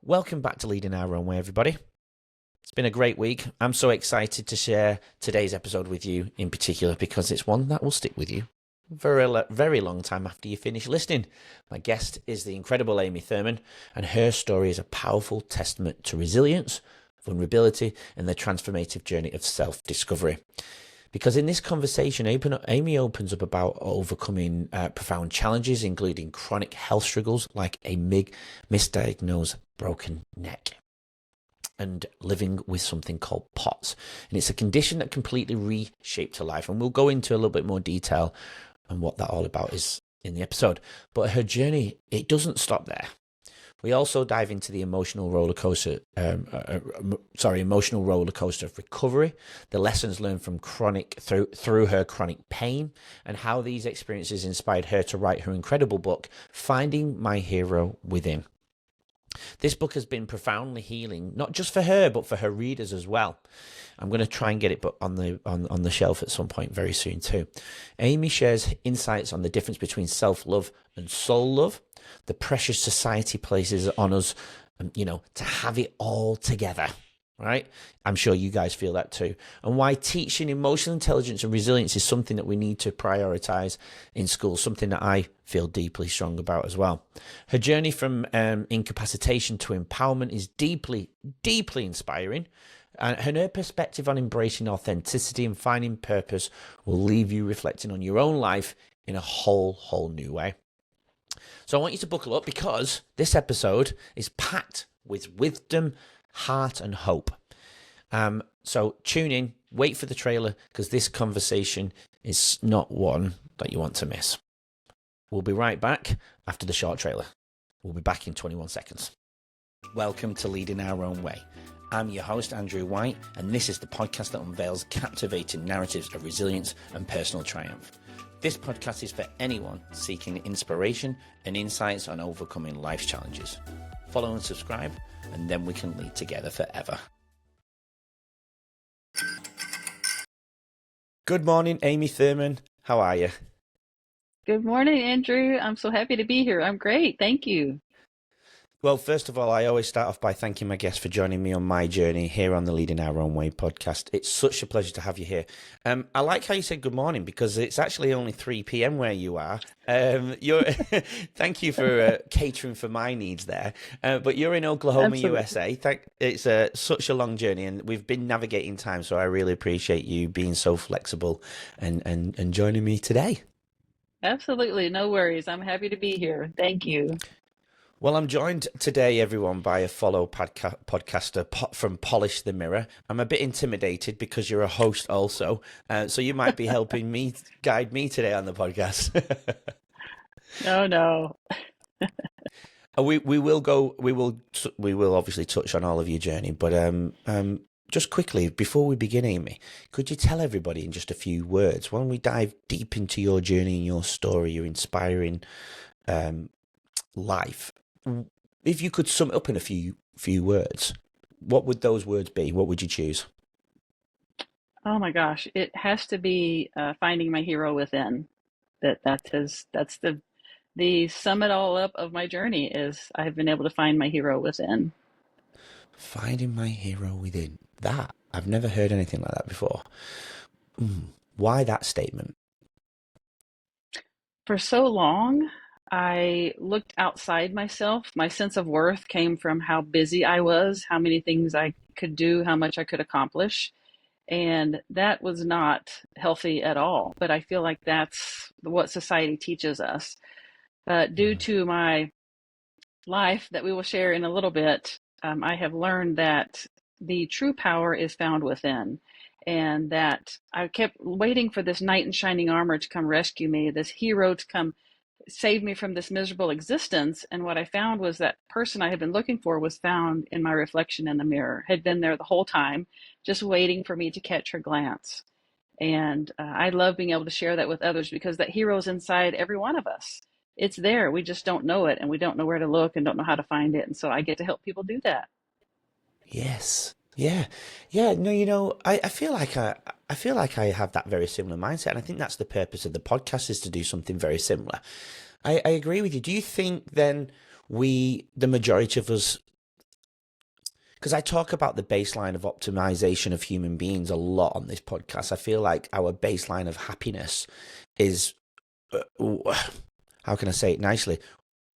Welcome back to Leading Our Own Way, everybody. It's been a great week. I'm so excited to share today's episode with you in particular because it's one that will stick with you for a very long time after you finish listening. My guest is the incredible Amy Thurman, and her story is a powerful testament to resilience, vulnerability, and the transformative journey of self-discovery. Because in this conversation, Amy opens up about overcoming profound challenges, including chronic health struggles like a misdiagnosed broken neck and living with something called POTS. And it's a condition that completely reshaped her life. And we'll go into a little bit more detail on what that all about is in the episode. But her journey, it doesn't stop there. We also dive into the emotional roller coaster of recovery, the lessons learned from through her chronic pain, and how these experiences inspired her to write her incredible book, Finding My Hero Within. This book has been profoundly healing, not just for her, but for her readers as well. I'm going to try and get it on the shelf at some point very soon too. Amy shares insights on the difference between self-love and soul love, the pressure society places on us, to have it all together, right? I'm sure you guys feel that too. And why teaching emotional intelligence and resilience is something that we need to prioritize in school, something that I feel deeply strong about as well. Her journey from incapacitation to empowerment is deeply, deeply inspiring. And her perspective on embracing authenticity and finding purpose will leave you reflecting on your own life in a whole new way. So I want you to buckle up because this episode is packed with wisdom, heart, and hope. So tune in, wait for the trailer, because this conversation is not one that you want to miss. We'll be right back after the short trailer. We'll be back in 21 seconds. Welcome to Leading Our Own Way. I'm your host, Andrew White, and this is the podcast that unveils captivating narratives of resilience and personal triumph. This podcast is for anyone seeking inspiration and insights on overcoming life's challenges. Follow and subscribe, and then we can lead together forever. Good morning, Amy Thurman. How are you? Good morning, Andrew. I'm so happy to be here. I'm great. Thank you. Well, first of all, I always start off by thanking my guests for joining me on my journey here on the Leading Our Own Way podcast. It's such a pleasure to have you here. I like how you said good morning because it's actually only 3 p.m. where you are. Thank you for catering for my needs there. But you're in Oklahoma, Absolutely. USA. It's such a long journey, and we've been navigating time, so I really appreciate you being so flexible and joining me today. Absolutely. No worries. I'm happy to be here. Thank you. Well, I'm joined today, everyone, by a fellow podcaster from Polish the Mirror. I'm a bit intimidated because you're a host also, so you might be helping me guide me today on the podcast. No. We will obviously touch on all of your journey, but just quickly before we begin, Amy, could you tell everybody in just a few words when we dive deep into your journey and your story, your inspiring life? If you could sum it up in a few words, what would those words be? What would you choose? Oh my gosh. It has to be finding my hero within. That's the sum it all up of my journey is I have been able to find my hero within. Finding my hero within. That I've never heard anything like that before. Why that statement? For so long, I looked outside myself. My sense of worth came from how busy I was, how many things I could do, how much I could accomplish. And that was not healthy at all. But I feel like that's what society teaches us. Due to my life that we will share in a little bit, I have learned that the true power is found within. And that I kept waiting for this knight in shining armor to come rescue me, this hero to come save me from this miserable existence. And what I found was that person I had been looking for was found in my reflection in the mirror, had been there the whole time, just waiting for me to catch her glance. And I love being able to share that with others because that hero is inside every one of us. It's there. We just don't know it, and we don't know where to look and don't know how to find it. And so I get to help people do that. Yes. Yeah. Yeah. No, I feel like I have that very similar mindset. And I think that's the purpose of the podcast, is to do something very similar. I agree with you. Do you think then the majority of us because I talk about the baseline of optimization of human beings a lot on this podcast. I feel like our baseline of happiness is, how can I say it nicely,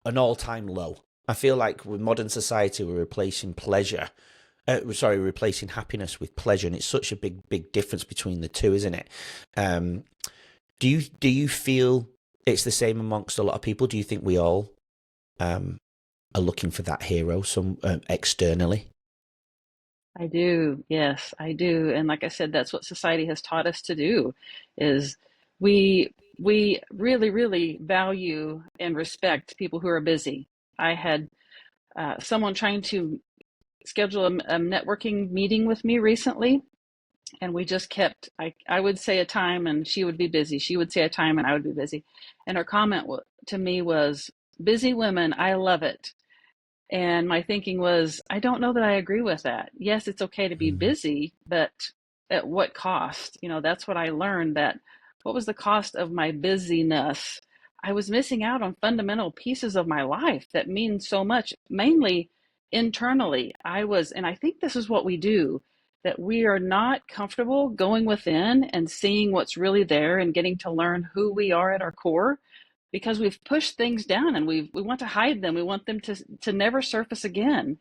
an all-time low. I feel like with modern society, we're replacing pleasure. Replacing happiness with pleasure, and it's such a big difference between the two, isn't it? Um, do you feel it's the same amongst a lot of people? Do you think we all are looking for that hero, some externally? I do. Yes, I do. And like I said, that's what society has taught us to do is we really, really value and respect people who are busy. I had someone trying to schedule a networking meeting with me recently, and we just kept, I would say a time and she would be busy. She would say a time and I would be busy. And her comment to me was, busy women, I love it. And my thinking was, I don't know that I agree with that. Yes, it's okay to be Mm. busy, but at what cost? That's what I learned, that what was the cost of my busyness? I was missing out on fundamental pieces of my life that mean so much, mainly internally. And I think this is what we do, that we are not comfortable going within and seeing what's really there and getting to learn who we are at our core, because we've pushed things down and we want to hide them. We want them to never surface again.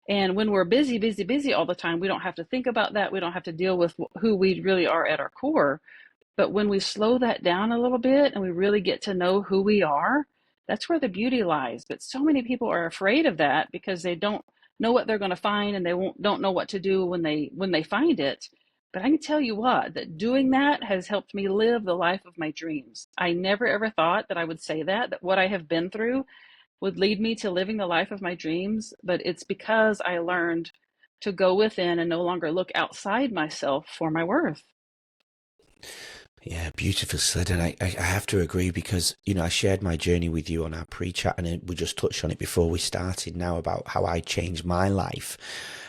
And when we're busy, busy, busy all the time, we don't have to think about that. We don't have to deal with who we really are at our core. But when we slow that down a little bit and we really get to know who we are, that's where the beauty lies. But so many people are afraid of that because they don't know what they're going to find, and they don't know what to do when they find it. But I can tell you what, that doing that has helped me live the life of my dreams. I never ever thought that I would say that what I have been through would lead me to living the life of my dreams, but it's because I learned to go within and no longer look outside myself for my worth. Yeah, beautiful said, and I have to agree because I shared my journey with you on our pre-chat, and we just touched on it before we started now about how I changed my life,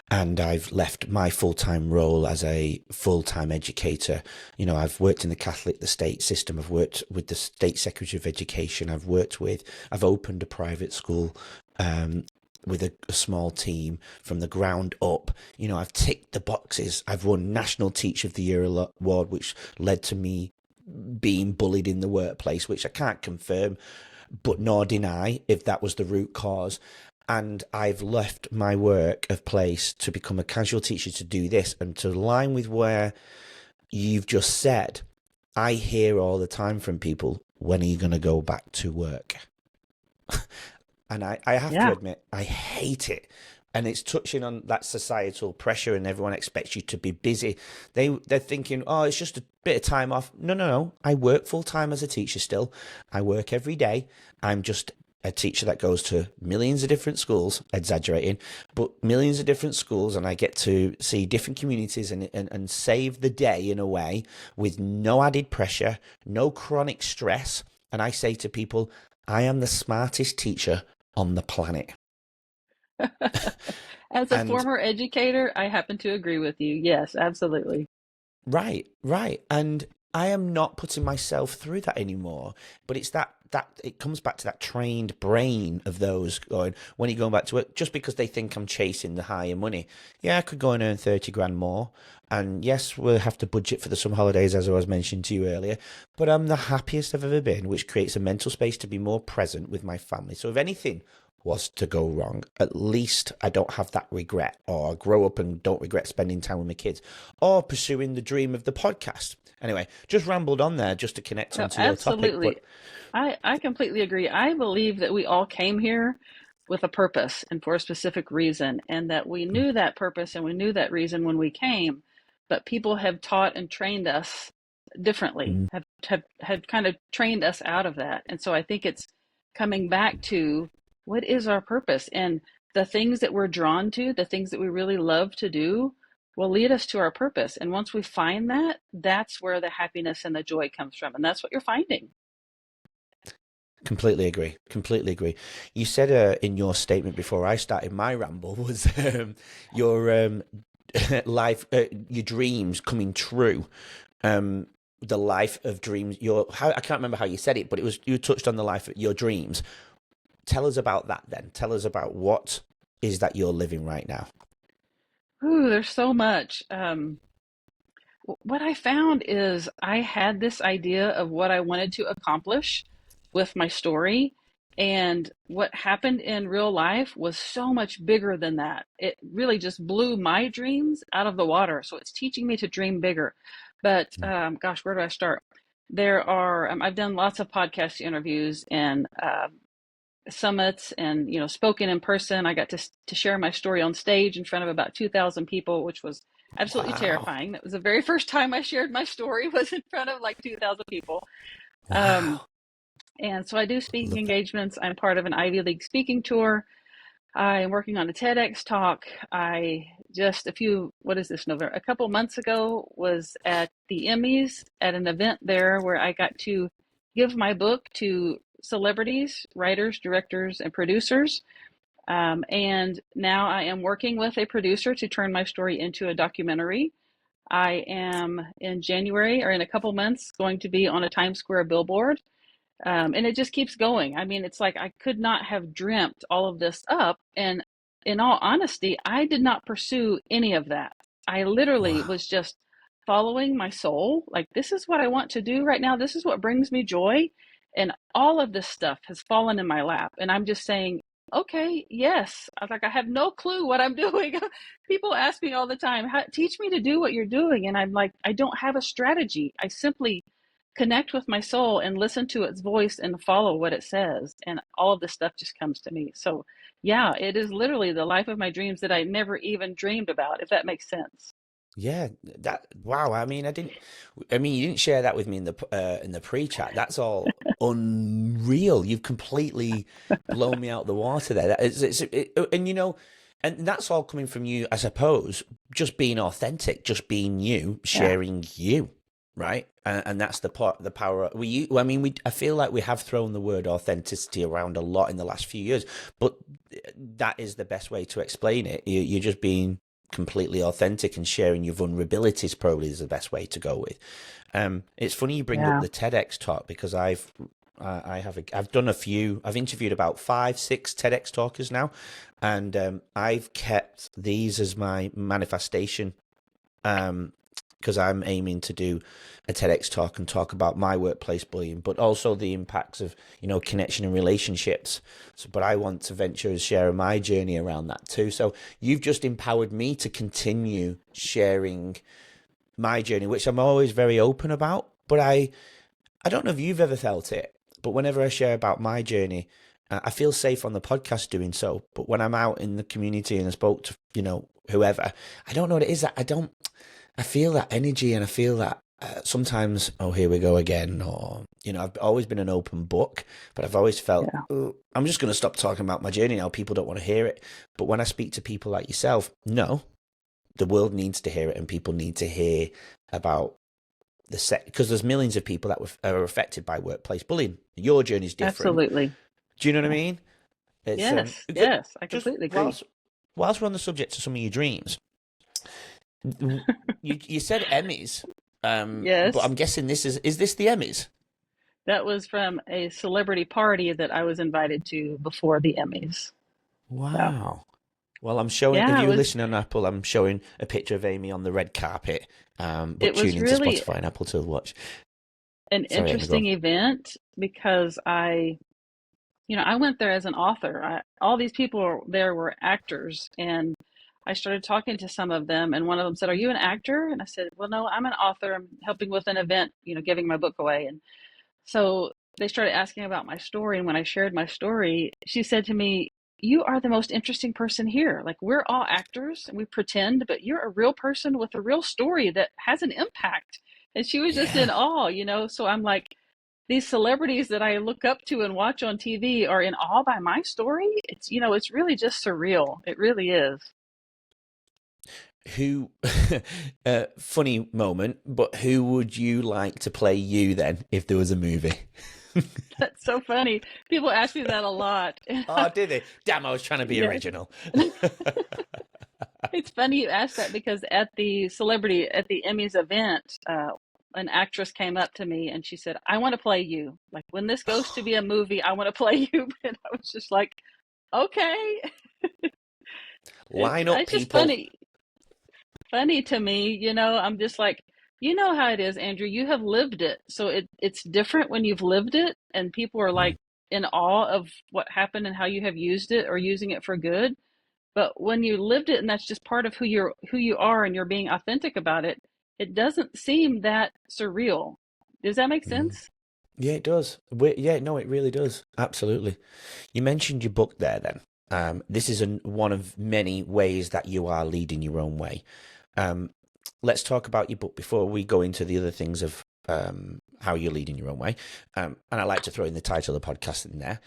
and I've left my full-time role as a full-time educator. I've worked in the state system. I've worked with the State Secretary of Education. I've opened a private school. With a small team from the ground up. I've ticked the boxes. I've won National Teacher of the Year award, which led to me being bullied in the workplace, which I can't confirm, but nor deny if that was the root cause. And I've left my work of place to become a casual teacher to do this, and to align with where you've just said. I hear all the time from people, when are you going to go back to work? And I have to Yeah. admit, I hate it. And it's touching on that societal pressure, and everyone expects you to be busy. They're thinking, oh, it's just a bit of time off. No, no, no. I work full time as a teacher still. I work every day. I'm just a teacher that goes to millions of different schools, exaggerating, but millions of different schools, and I get to see different communities and save the day in a way with no added pressure, no chronic stress. And I say to people, I am the smartest teacher on the planet. As a And former educator, I happen to agree with you. Yes, absolutely. right, right. And I am not putting myself through that anymore. But it's that it comes back to that trained brain of those going, when are you going back to work? Just because they think I'm chasing the higher money. Yeah, I could go and earn 30 grand more. And yes, we'll have to budget for the summer holidays, as I was mentioned to you earlier. But I'm the happiest I've ever been, which creates a mental space to be more present with my family. So if anything was to go wrong, at least I don't have that regret, or grow up and don't regret spending time with my kids or pursuing the dream of the podcast. Anyway, just rambled on there just to connect No, onto your topic, absolutely. but I completely agree. I believe that we all came here with a purpose and for a specific reason, and that we knew that purpose and we knew that reason when we came, but people have taught and trained us differently, mm, have kind of trained us out of that. And so I think it's coming back to, what is our purpose? And the things that we're drawn to, the things that we really love to do, will lead us to our purpose. And once we find that, that's where the happiness and the joy comes from. And that's what you're finding. completely agree. Completely agree. You said in your statement before I started my ramble was your life, your dreams coming true. The life of dreams. I can't remember how you said it, but it was, you touched on the life of your dreams. Tell us about that then. Tell us about what is that you're living right now. Ooh, there's so much. What I found is I had this idea of what I wanted to accomplish with my story. And what happened in real life was so much bigger than that. It really just blew my dreams out of the water. So it's teaching me to dream bigger. But gosh, where do I start? I've done lots of podcast interviews and summits and spoken in person. I got to share my story on stage in front of about 2,000 people, which was absolutely Wow. terrifying. That was the very first time I shared my story, was in front of like 2,000 people. um, Wow. and so I do speaking Love that. engagements. I'm part of an Ivy League speaking tour. I'm working on a TEDx talk. I just what is this, November? A couple months ago was at the Emmys at an event there where I got to give my book to celebrities, writers, directors, and producers. And now I am working with a producer to turn my story into a documentary. I am in January, or in a couple months, going to be on a Times Square billboard. And it just keeps going. I mean, it's like I could not have dreamt all of this up. And in all honesty, I did not pursue any of that. I literally Wow. was just following my soul. Like, this is what I want to do right now. This is what brings me joy. And all of this stuff has fallen in my lap. And I'm just saying, okay, yes. I was like, I have no clue what I'm doing. People ask me all the time, teach me to do what you're doing. And I'm like, I don't have a strategy. I simply connect with my soul and listen to its voice and follow what it says. And all of this stuff just comes to me. So, yeah, it is literally the life of my dreams that I never even dreamed about, if that makes sense. Yeah, that wow. I mean, you didn't share that with me in the pre-chat. That's all unreal. You've completely blown me out the water there. And and that's all coming from you, I suppose, just being authentic, just being you, Yeah, sharing you, right? And that's the power. I feel like we have thrown the word authenticity around a lot in the last few years, but that is the best way to explain it. You're just being completely authentic and sharing your vulnerabilities probably is the best way to go with. It's funny you bring up yeah, the TEDx talk because I've done a few. I've interviewed about 5, 6 TEDx talkers now, and I've kept these as my manifestation. Because I'm aiming to do a TEDx talk and talk about my workplace bullying, but also the impacts of connection and relationships. So, but I want to venture and share my journey around that too. So you've just empowered me to continue sharing my journey, which I'm always very open about. But I don't know if you've ever felt it, but whenever I share about my journey, I feel safe on the podcast doing so. But when I'm out in the community and I spoke to whoever, I don't know what it is that I don't. I feel that energy and I feel that sometimes, oh, here we go again. Or, I've always been an open book, but I've always felt, yeah, "Oh, I'm just going to stop talking about my journey now. People don't want to hear it." But when I speak to people like yourself, no, the world needs to hear it and people need to hear about because there's millions of people that are affected by workplace bullying. Your journey is different. absolutely. Do you know what I Yeah. mean? It's Yes, good. yes, I Just completely agree. whilst we're on the subject of some of your dreams, you said Emmys, but Yes, I'm guessing is this the Emmys? that was from a celebrity party that I was invited to before the Emmys. So, Wow. Well, I'm showing. If yeah, you're listening on Apple, I'm showing a picture of Amy on the red carpet. But it tune was into really Spotify and Apple to watch. an Sorry, Amy, go on. interesting event because I went there as an author. All these people there were actors, and I started talking to some of them, and one of them said, "Are you an actor?" And I said, "Well, no, I'm an author. I'm helping with an event, giving my book away." And so they started asking about my story, and when I shared my story, she said to me, "You are the most interesting person here. Like, we're all actors and we pretend, but you're a real person with a real story that has an impact." And she was just in Yeah. awe. So I'm like, these celebrities that I look up to and watch on TV are in awe by my story. It's really just surreal. It really is. Who? Funny moment, but who would you like to play you then if there was a movie? That's so funny. People ask me that a lot. Oh, did they? Damn, I was trying to be Yes. original. It's funny you asked that because at the Emmys event, an actress came up to me and she said, "I want to play you. Like, when this goes to be a movie, I want to play you." And I was just like, okay. Line up, It's just people. funny. funny to me. I'm just like, you know how it is, Andrew. You have lived it. So it's different when you've lived it and people are like Mm, in awe of what happened and how you have used it or using it for good. But when you lived it and that's just part of who you are and you're being authentic about it, it doesn't seem that surreal. Does that make mm. sense? Yeah, it does. Yeah, no, it really does. Absolutely. You mentioned your book there then. This is one of many ways that you are leading your own way. Um, let's talk about your book before we go into the other things of how you're leading your own way. And I like to throw in the title of the podcast in there.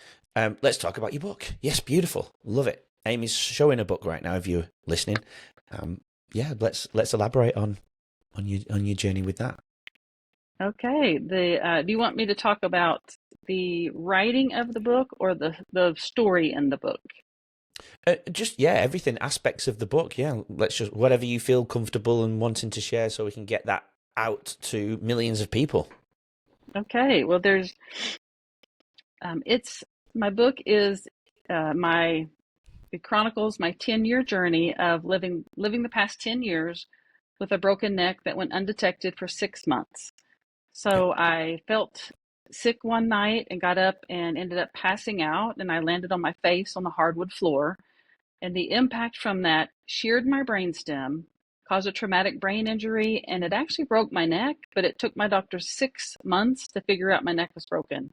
Let's talk about your book. Yes, beautiful. Love it. Amy's showing a book right now if you're listening. Um, yeah, let's elaborate on your journey with that. Okay. Do you want me to talk about the writing of the book or the story in the book? Just yeah, everything aspects of the book. Yeah, let's just whatever you feel comfortable and wanting to share, so we can get that out to millions of people. Okay. Well, it's my book is my it chronicles my 10-year journey of living the past 10 years with a broken neck that went undetected for 6 months. Yeah. So I felt sick one night and got up and ended up passing out, and I landed on my face on the hardwood floor. And the impact from that sheared my brainstem, caused a traumatic brain injury, and it actually broke my neck. But it took my doctor 6 months to figure out my neck was broken.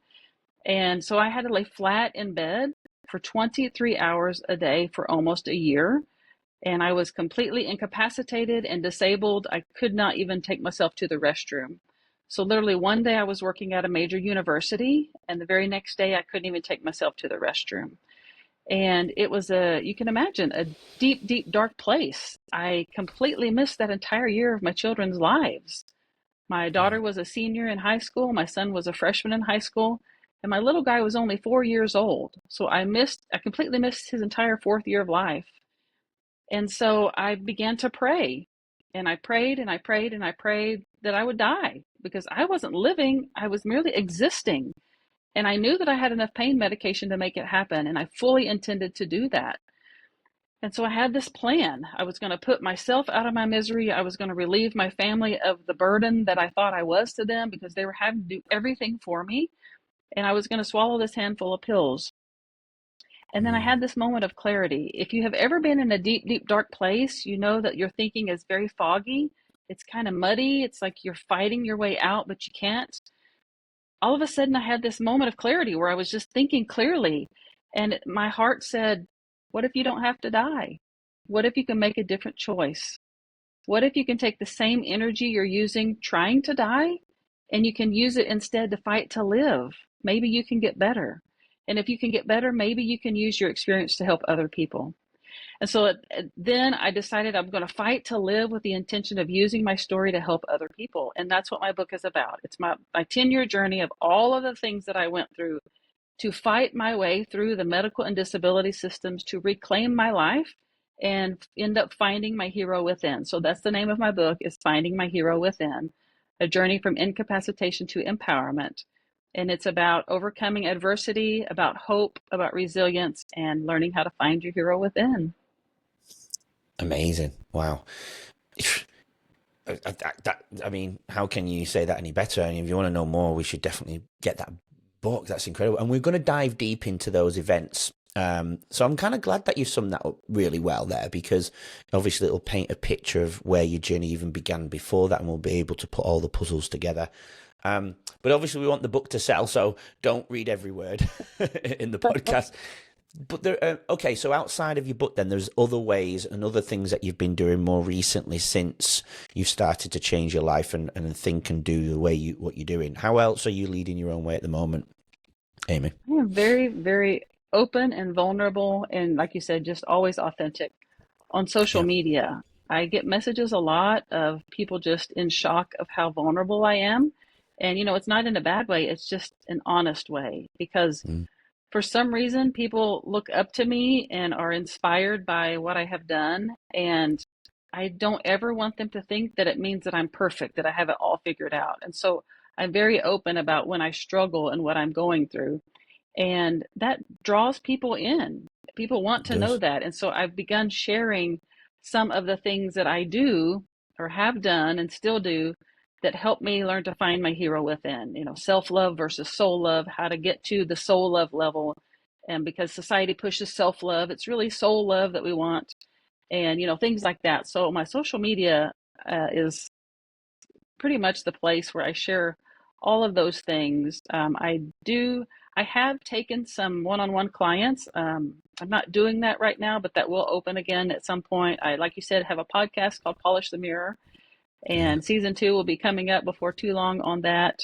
And so I had to lay flat in bed for 23 hours a day for almost a year. And I was completely incapacitated and disabled. I could not even take myself to the restroom. So literally one day I was working at a major university, and the very next day I couldn't even take myself to the restroom. And it was you can imagine, a deep, deep, dark place. I completely missed that entire year of my children's lives. My daughter Mm. was a senior in high school. My son was a freshman in high school. And my little guy was only 4 years old. So I completely missed his entire fourth year of life. And so I began to pray. And I prayed and I prayed and I prayed that I would die because I wasn't living, I was merely existing. And I knew that I had enough pain medication to make it happen. And I fully intended to do that. And so I had this plan. I was going to put myself out of my misery. I was going to relieve my family of the burden that I thought I was to them because they were having to do everything for me. And I was going to swallow this handful of pills. And then I Mm. had this moment of clarity. If you have ever been in a deep, deep, dark place, you know that your thinking is very foggy. It's kind of muddy. It's like you're fighting your way out, but you can't. All of a sudden, I had this moment of clarity where I was just thinking clearly. And my heart said, what if you don't have to die? What if you can make a different choice? What if you can take the same energy you're using trying to die and you can use it instead to fight to live? Maybe you can get better. And if you can get better, maybe you can use your experience to help other people. And so then I decided I'm going to fight to live with the intention of using my story to help other people. And that's what my book is about. It's my 10-year journey of all of the things that I went through to fight my way through the medical and disability systems to reclaim my life and end up finding my hero within. So that's the name of my book, is Finding My Hero Within, a journey from incapacitation to empowerment. And it's about overcoming adversity, about hope, about resilience, and learning how to find your hero within. Amazing. Wow. I mean, how can you say that any better? And if you want to know more, we should definitely get that book. That's incredible. And we're going to dive deep into those events. So I'm kind of glad that you summed that up really well there, because obviously it'll paint a picture of where your journey even began before that, and we'll be able to put all the puzzles together. But obviously we want the book to sell, so don't read every word in the podcast. But okay, so outside of your book, then there's other ways and other things that you've been doing more recently since you've started to change your life and think and do the way what you're doing. How else are you leading your own way at the moment, Amy? I am very, very open and vulnerable, and like you said, just always authentic on social Yeah. media. I get messages a lot of people just in shock of how vulnerable I am. And, it's not in a bad way, it's just an honest way. Because Mm. for some reason, people look up to me and are inspired by what I have done. And I don't ever want them to think that it means that I'm perfect, that I have it all figured out. And so I'm very open about when I struggle and what I'm going through. And that draws people in. People want It to know does. that. And so I've begun sharing some of the things that I do or have done and still do that help me learn to find my hero within. Self love versus soul love, how to get to the soul love level. And because society pushes self love, it's really soul love that we want, and things like that. So my social media is pretty much the place where I share all of those things. I have taken some one-on-one clients. I'm not doing that right now, but that will open again at some point. I, like you said, have a podcast called Polish the Mirror, Yeah. and season 2 will be coming up before too long on that.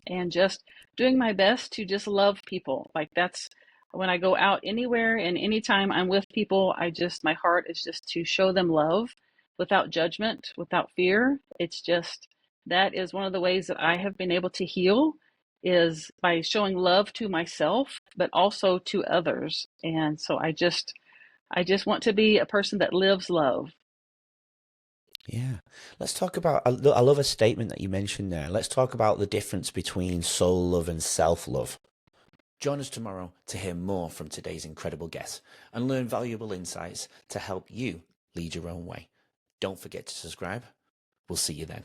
And just doing my best to just love people. Like, that's when I go out anywhere and anytime I'm with people, my heart is just to show them love without judgment, without fear. It's just, that is one of the ways that I have been able to heal, is by showing love to myself, but also to others. And so I just want to be a person that lives love. Yeah. Let's talk about, I love a statement that you mentioned there. Let's talk about the difference between soul love and self love. Join us tomorrow to hear more from today's incredible guests and learn valuable insights to help you lead your own way. Don't forget to subscribe. We'll see you then.